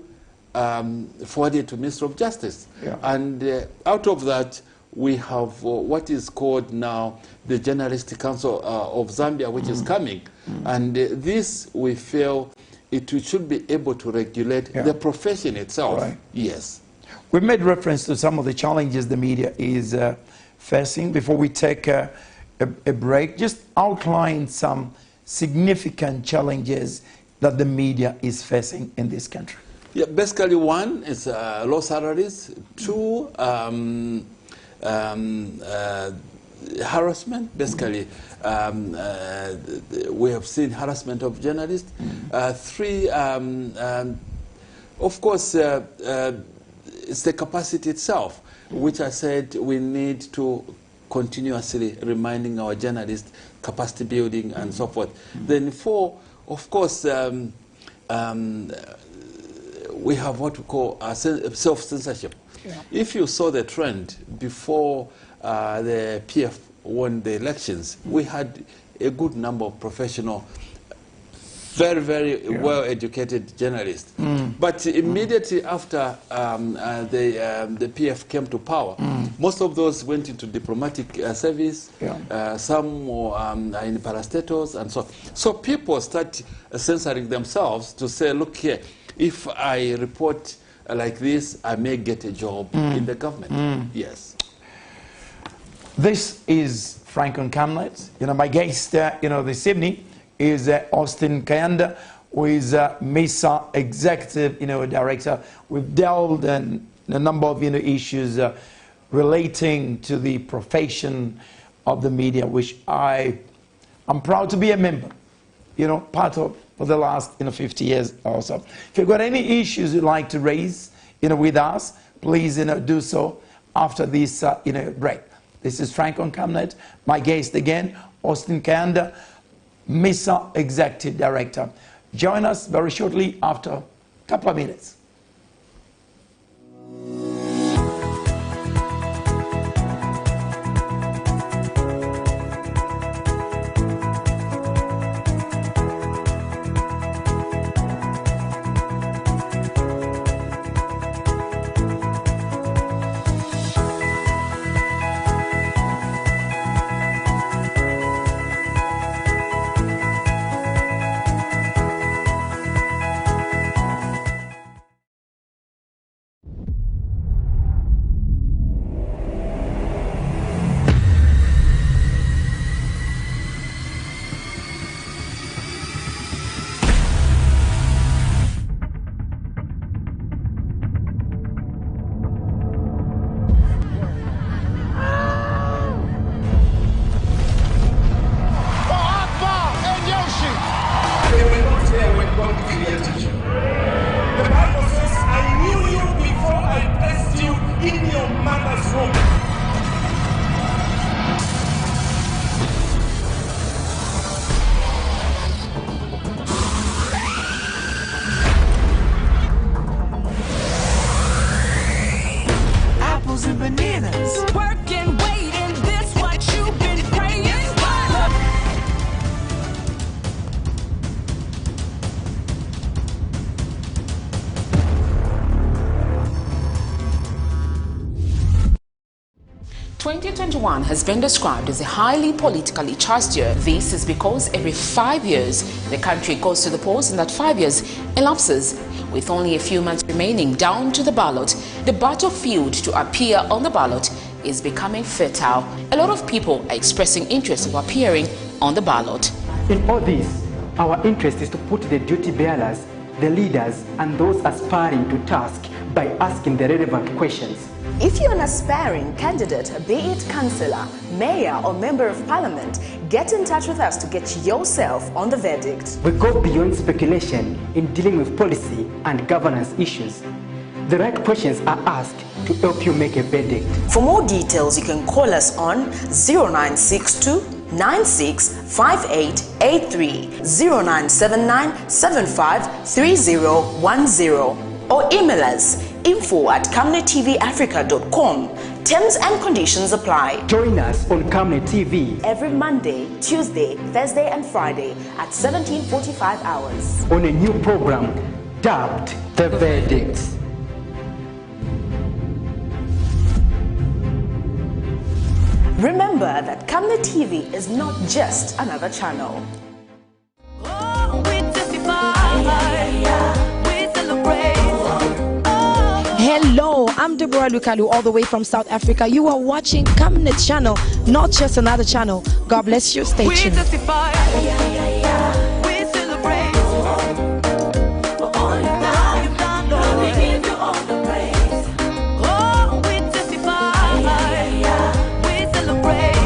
forwarded to Minister of Justice. And out of that, we have what is called now the Journalist Council of Zambia, which is coming. And this, we feel, it should be able to regulate the profession itself. Yes. We've made reference to some of the challenges the media is facing. Before we take a break, just outline some significant challenges that the media is facing in this country. Yeah, basically one is low salaries, two, harassment. Basically, we have seen harassment of journalists. Three, of course, it's the capacity itself, which I said we need to continuously reminding our journalists, capacity building and so forth. Then four, of course, we have what we call self-censorship. If you saw the trend before the PF won the elections, we had a good number of professional, very, very well-educated journalists. But immediately after the PF came to power, most of those went into diplomatic service, some were in parastatals and so on. So people start censoring themselves to say, look here, if I report like this, I may get a job in the government. Yes. This is Frank on Camnet. My guest, this evening is Austin KAYANDA, who is MISA Executive Director. We've delved in a number of issues relating to the profession of the media, which I'm proud to be a member, part of for the last 50 years or so. If you've got any issues you'd like to raise with us, please do so after this break. This is Frank on Camnet. My guest again, Austin KAYANDA, MISA Executive Director. Join us very shortly after a couple of minutes. Has been described as a highly politically charged year. This is because every 5 years the country goes to the polls, and that 5 years elapses with only a few months remaining down to the ballot. The battlefield to appear on the ballot is becoming fertile. A lot of people are expressing interest of appearing on the ballot. In all this, our interest is to put the duty bearers, the leaders, and those aspiring to task by asking the relevant questions. If you're an aspiring candidate, be it councillor, mayor or member of parliament, get in touch with us to get yourself on the verdict. We go beyond speculation in dealing with policy and governance issues. The right questions are asked to help you make a verdict. For more details, you can call us on 0962 965883, 0979 753010, or email us info@KAYANDA.com. Terms and conditions apply. Join us on Camnet TV every Monday, Tuesday, Thursday and Friday at 17:45 hours on a new program dubbed The Verdict. Remember that Camnet TV is not just another channel. Oh, we testify, we celebrate. Hello, I'm Deborah Lukalu, all the way from South Africa. You are watching Camnet channel, not just another channel. God bless you. Stay tuned. We testify, we celebrate. For all you've done, Lord, we give you all the praise. Oh, we testify, we celebrate.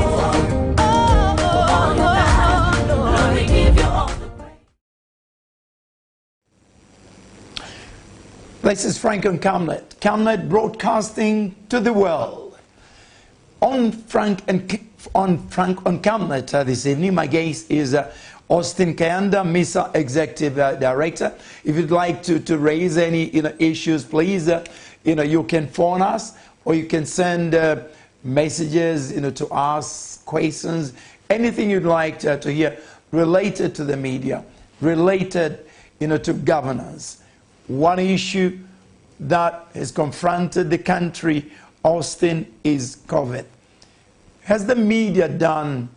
Oh, for all you've done, Lord, we give you all the praise. This is Frank on Camnet. Camnet broadcasting to the world. On Frank on Camnet this evening, my guest is Austin KAYANDA, MISA Executive Director. If you'd like to raise any issues, please you can phone us, or you can send messages to ask questions, anything you'd like to hear related to the media, related to governance. One issue that has confronted the country, Austin, is COVID. Has the media done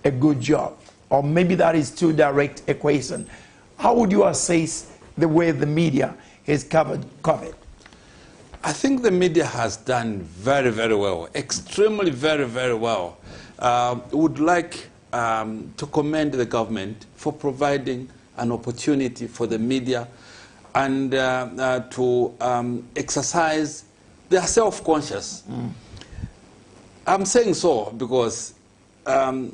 a good job? Or maybe that is too direct a question. How would you assess the way the media has covered COVID? I think the media has done very, very well, extremely very, very well. Would like to commend the government for providing an opportunity for the media and to exercise their self-conscious. I'm saying so because on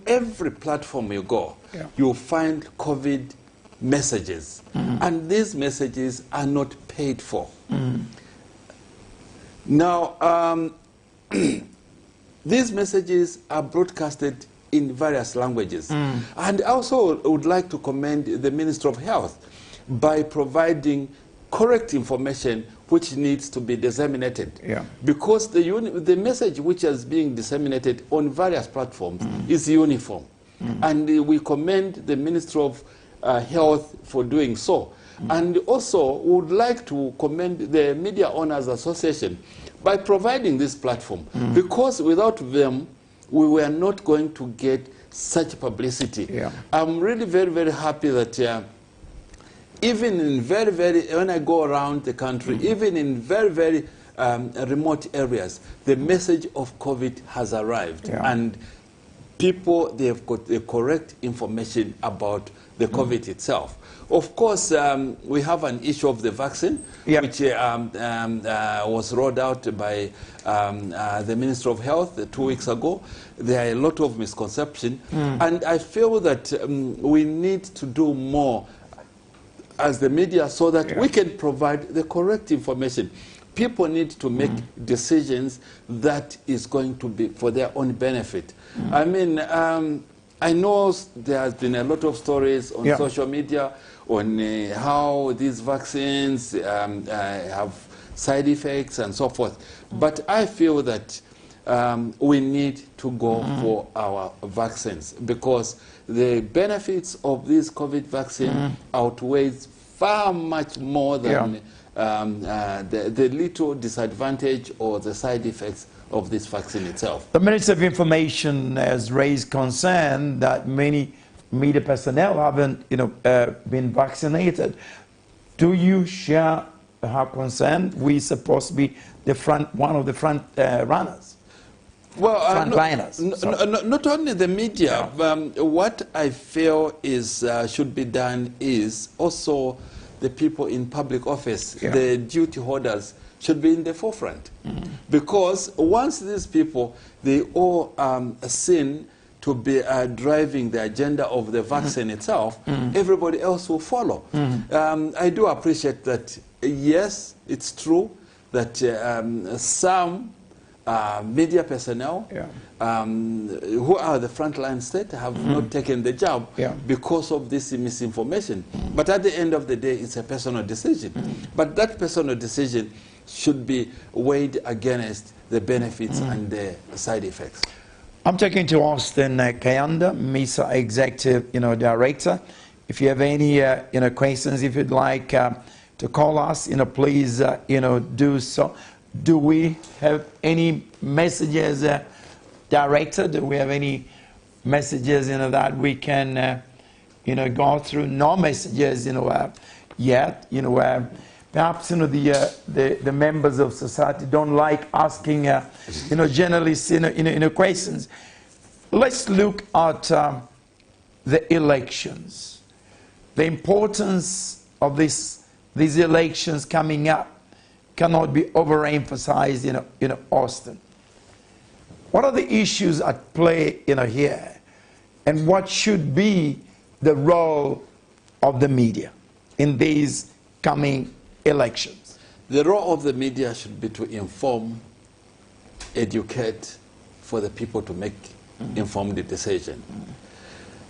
every platform you go, you'll find COVID messages. And these messages are not paid for. Now, these messages are broadcasted in various languages. And I also would like to commend the Ministry of Health by providing correct information which needs to be disseminated. Because the message which is being disseminated on various platforms is uniform. And we commend the Ministry of Health for doing so. And also would like to commend the Media Owners Association by providing this platform, because without them, we were not going to get such publicity. I'm really very, very happy that even in when I go around the country, even in very, very remote areas, the message of COVID has arrived. And people, they have got the correct information about the COVID itself. Of course, we have an issue of the vaccine, which was rolled out by the Minister of Health 2 weeks ago. There are a lot of misconception, and I feel that we need to do more as the media so that we can provide the correct information. People need to make decisions that is going to be for their own benefit. I mean, I know there has been a lot of stories on social media on how these vaccines have side effects and so forth. But I feel that we need to go for our vaccines, because the benefits of this COVID vaccine outweighs far much more than the little disadvantage or the side effects of this vaccine itself. The Minister of Information has raised concern that many media personnel haven't, been vaccinated. Do you share her concern? We're supposed to be one of the front runners. Well, frontliners. not only the media. What I feel is should be done is also the people in public office, the duty holders, should be in the forefront. Because once these people, they all seen to be driving the agenda of the vaccine itself, everybody else will follow. I do appreciate that, yes, it's true that some media personnel who are the frontline state have not taken the job because of this misinformation. But at the end of the day, it's a personal decision. But that personal decision should be weighed against the benefits and the side effects. I'm talking to Austin KAYANDA, MISA Executive Director. If you have any questions, if you'd like to call us, please do so. Do we have any messages, Director? Do we have any messages that we can go through? No messages yet. Perhaps the members of society don't like asking journalists questions. Let's look at the elections. The importance of these elections coming up cannot be overemphasized in Austin. What are the issues at play here, and what should be the role of the media in these coming elections? The role of the media should be to inform, educate, for the people to make informed decision.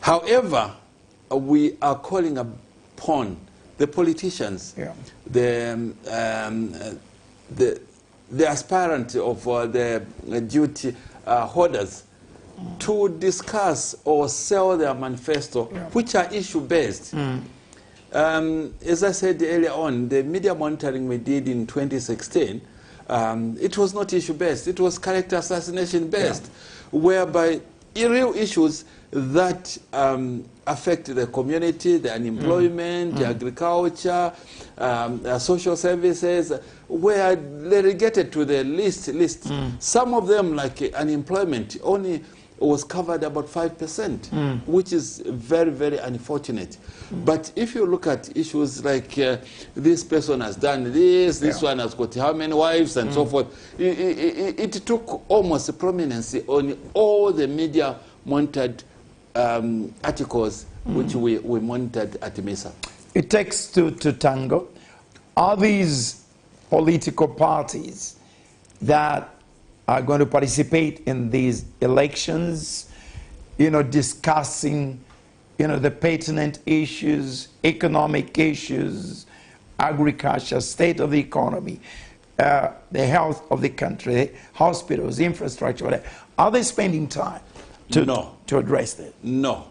However, we are calling upon the politicians, the aspirant of the duty holders, to discuss or sell their manifesto, which are issue-based. As I said earlier on, the media monitoring we did in 2016, it was not issue-based. It was character assassination-based, whereby real issues that affect the community, the unemployment, the agriculture, social services, were relegated to the list. Some of them, like unemployment, only was covered about 5%, which is very, very unfortunate. But if you look at issues like this person has done this, this one has got how many wives and so forth, it took almost a prominence on all the media monitored articles which we monitored at MISA. It takes two to tango. Are these political parties that are going to participate in these elections, discussing, the pertinent issues, economic issues, agriculture, state of the economy, the health of the country, hospitals, infrastructure, whatever? Are they spending time to address that? No,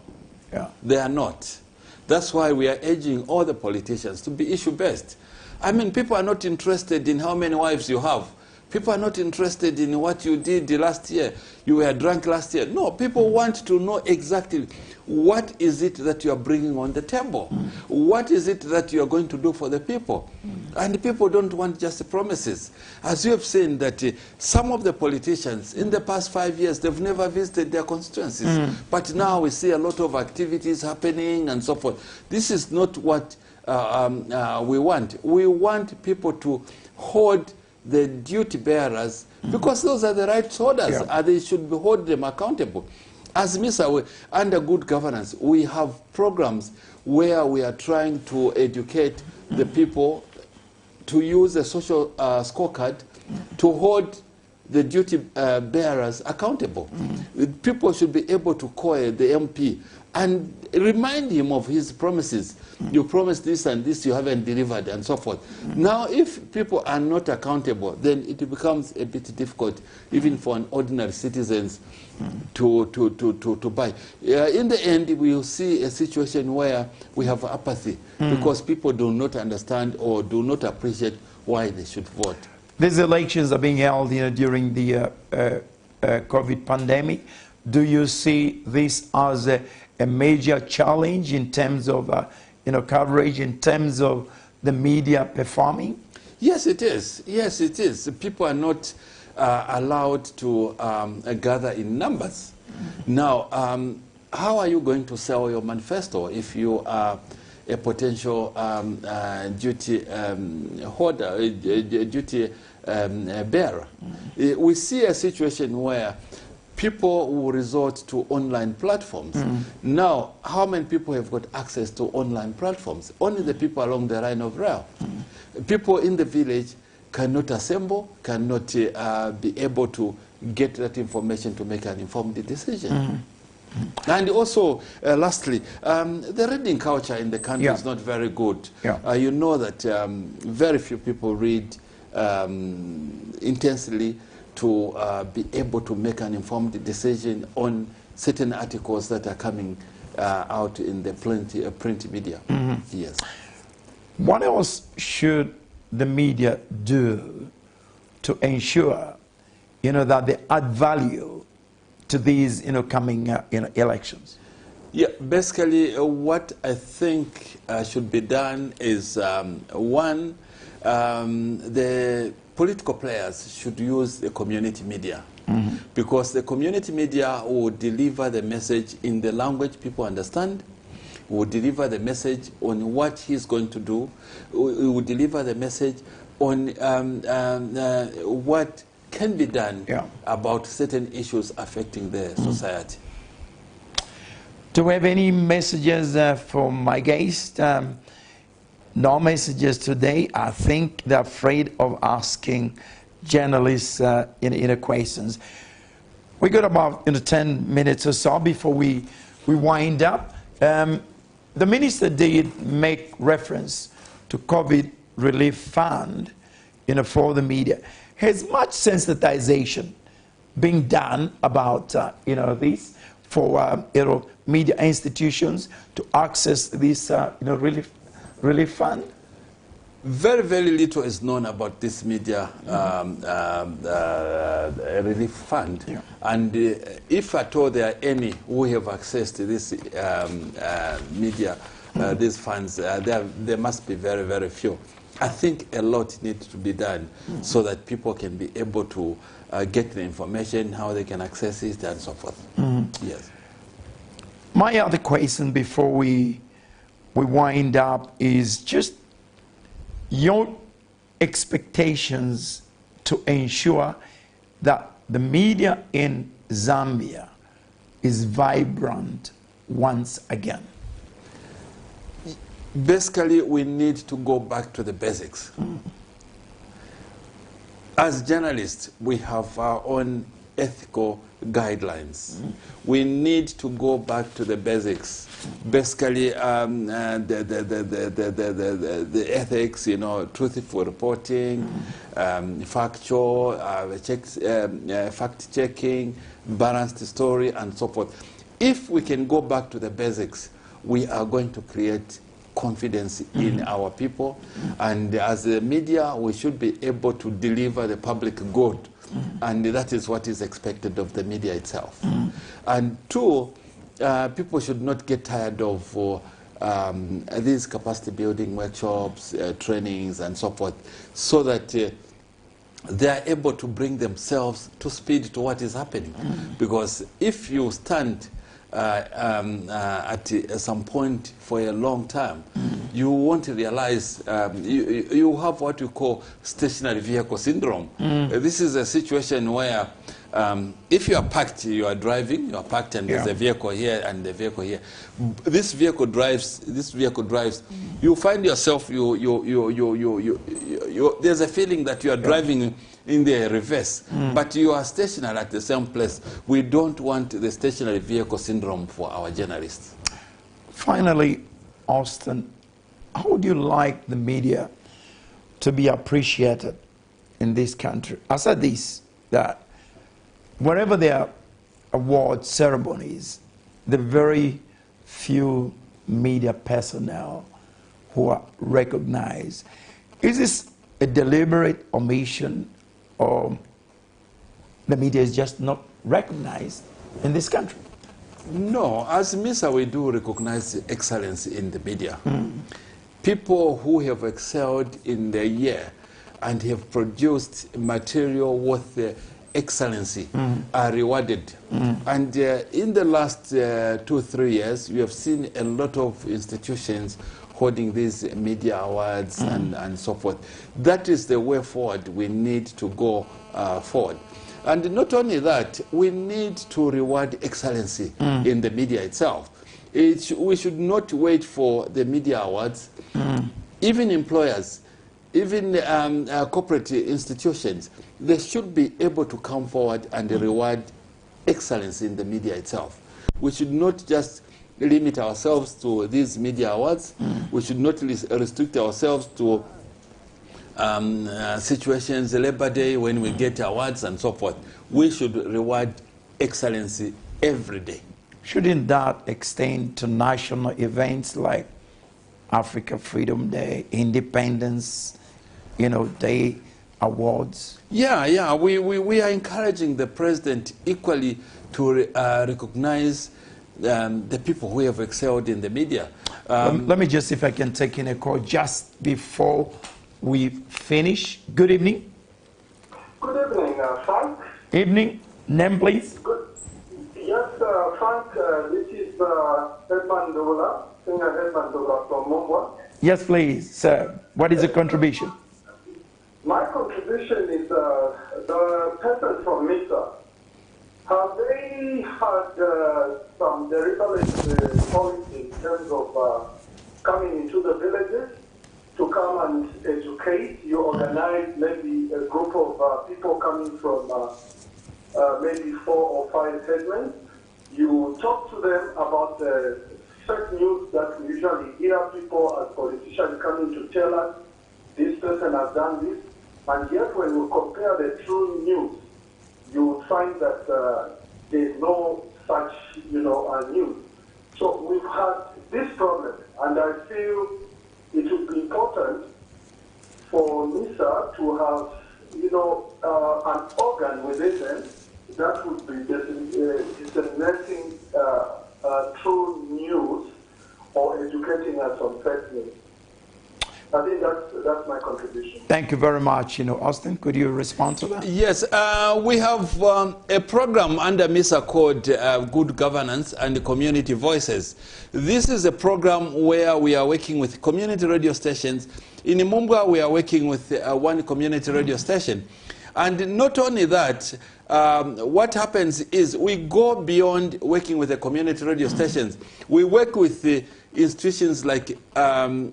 they are not. That's why we are urging all the politicians to be issue-based. I mean, people are not interested in how many wives you have. People are not interested in what you did last year. You were drunk last year. No, people want to know exactly what is it that you are bringing on the table. What is it that you are going to do for the people? And people don't want just promises. As you have seen that some of the politicians in the past 5 years, they've never visited their constituencies. But now we see a lot of activities happening and so forth. This is not what we want. We want people to hold the duty bearers, because those are the rights holders, and they should hold them accountable. As MISA, under good governance, we have programs where we are trying to educate the people to use a social scorecard to hold the duty bearers accountable. People should be able to call the MP and remind him of his promises. You promised this and this, you haven't delivered, and so forth. Now, if people are not accountable, then it becomes a bit difficult, even for an ordinary citizens to buy. In the end, we will see a situation where we have apathy because people do not understand or do not appreciate why they should vote. These elections are being held, during the COVID pandemic. Do you see this as a major challenge in terms of, coverage, in terms of the media performing? Yes, it is. Yes, it is. People are not allowed to gather in numbers. Now, how are you going to sell your manifesto if you are a potential duty holder, duty bearer? We see a situation where people will resort to online platforms. Now, how many people have got access to online platforms? Only the people along the line of rail. People in the village cannot assemble, cannot be able to get that information to make an informed decision. And also, lastly, the reading culture in the country is not very good. You know that very few people read intensely to be able to make an informed decision on certain articles that are coming out in the print media. Yes. What else should the media do to ensure, that they add value to these, coming, elections? Yeah, basically, what I think should be done is, one, the political players should use the community media, because the community media will deliver the message in the language people understand, will deliver the message on what he's going to do, will deliver the message on what can be done about certain issues affecting the society. Do we have any messages from my guest? No messages today. I think they're afraid of asking journalists questions. We got about 10 minutes or so before we wind up. The minister did make reference to COVID relief fund, for the media. Has much sensitization been done about this for media institutions to access this relief fund? Very, very little is known about this media relief fund. And if at all there are any who have access to this media, these funds, there must be very, very few. I think a lot needs to be done so that people can be able to get the information, how they can access it, and so forth. Yes. My other question before we wind up is just your expectations to ensure that the media in Zambia is vibrant once again. Basically, we need to go back to the basics. As journalists, we have our own ethical guidelines. We need to go back to the basics. Basically, the ethics, you know, truthful reporting, factual, fact-checking, balanced story, and so forth. If we can go back to the basics, we are going to create confidence in our people, and as the media we should be able to deliver the public good, and that is what is expected of the media itself. And two, people should not get tired of these capacity building workshops, trainings and so forth, so that they are able to bring themselves to speed to what is happening. Because if you stand at some point for a long time, you won't realize, you have what you call stationary vehicle syndrome. This is a situation where if you are parked, you are driving, you are parked and there's a vehicle here and a vehicle here. This vehicle drives, you find yourself, there's a feeling that you are driving in the reverse, but you are stationary at the same place. We don't want the stationary vehicle syndrome for our journalists. Finally, Austin, how would you like the media to be appreciated in this country? I said this, that wherever there are award ceremonies, the very few media personnel who are recognized. Is this a deliberate omission, or the media is just not recognized in this country? No, as MISA we do recognize excellence in the media. People who have excelled in their year and have produced material worth excellency are rewarded. And in the last 2-3 years, we have seen a lot of institutions holding these media awards and so forth. That is the way forward. We need to go forward. And not only that, we need to reward excellency in the media itself. We should not wait for the media awards. Even employers, even corporate institutions, they should be able to come forward and reward excellence in the media itself. We should not just limit ourselves to these media awards. We should not restrict ourselves to situations, Labor Day, when we get awards and so forth. We should reward excellency every day. Shouldn't that extend to national events like Africa Freedom Day, Independence, Day awards? Yeah, we are encouraging the president equally to recognize the people who have excelled in the media. Let me just see if I can take in a call just before we finish. Good evening. Good evening, Frank. Evening. Name, please. Good. Yes, Frank, this is Edman Dola, singer Edman Dola from Mumbai. Yes, please, sir. What is the contribution? My contribution is the person from MISA. Have they had some deliberate policy in terms of coming into the villages to come and educate? You organize maybe a group of people coming from maybe 4 or 5 segments. You talk to them about the fake news that we usually hear people as politicians coming to tell us this person has done this, and yet when you compare the true news, you find that there's no such, news. So we've had this problem, and I feel it would be important for MISA to have, an organ within them that would be disseminating true news or educating us on fake news. I think that's my contribution. Thank you very much. Austin, could you respond to that? Yes, we have a program under MISA called Good Governance and Community Voices. This is a program where we are working with community radio stations. In Imumbwa, we are working with one community radio station. And not only that, what happens is we go beyond working with the community radio stations. We work with the institutions like the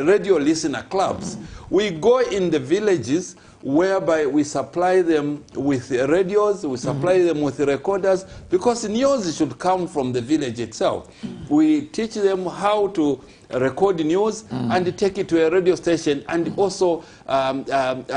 radio listener clubs. We go in the villages whereby we supply them with radios, we supply them with recorders, because news should come from the village itself. We teach them how to record news and take it to a radio station, and also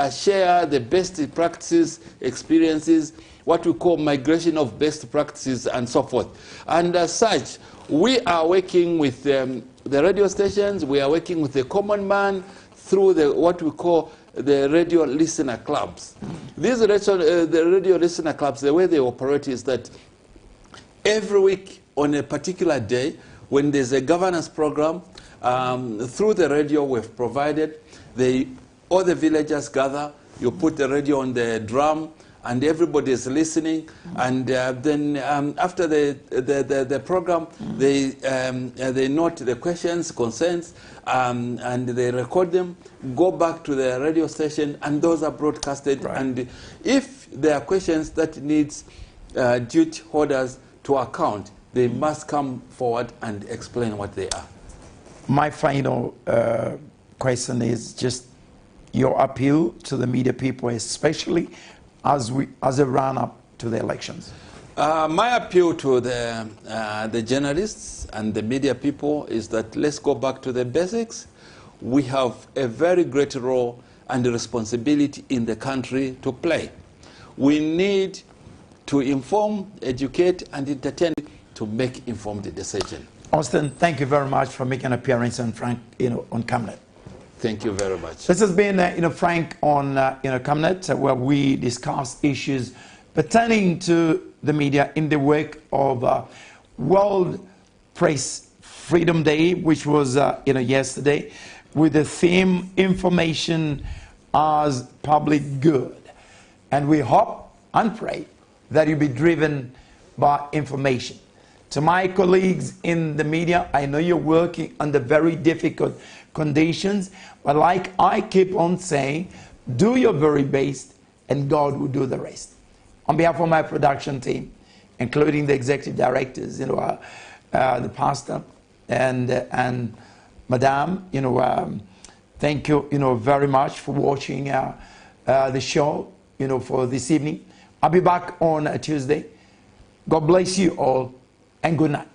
share the best practices, experiences, what we call migration of best practices and so forth. And as such, we are working with the radio stations, we are working with the common man through what we call the radio listener clubs. These the radio listener clubs, the way they operate is that every week on a particular day, when there's a governance program, through the radio we've provided, all the villagers gather, you put the radio on the drum, and everybody is listening, and then after the program, they note the questions, concerns, and they record them, go back to the radio station, and those are broadcasted. Right. And if there are questions that needs duty holders to account, they must come forward and explain what they are. My final question is just your appeal to the media people, especially as a run-up to the elections. My appeal to the journalists and the media people is that let's go back to the basics. We have a very great role and responsibility in the country to play. We need to inform, educate, and entertain to make informed decisions. Austin, thank you very much for making an appearance on Frank, on Camnet. Thank you very much. This has been, Frank on, Camnet, where we discuss issues pertaining to the media in the wake of World Press Freedom Day, which was, yesterday, with the theme "Information as Public Good." And we hope and pray that you'll be driven by information. To my colleagues in the media, I know you're working under very difficult conditions, but like I keep on saying, do your very best and God will do the rest. On behalf of my production team, including the executive directors, the pastor and Madame, thank you, very much for watching the show, for this evening. I'll be back on a Tuesday. God bless you all and good night.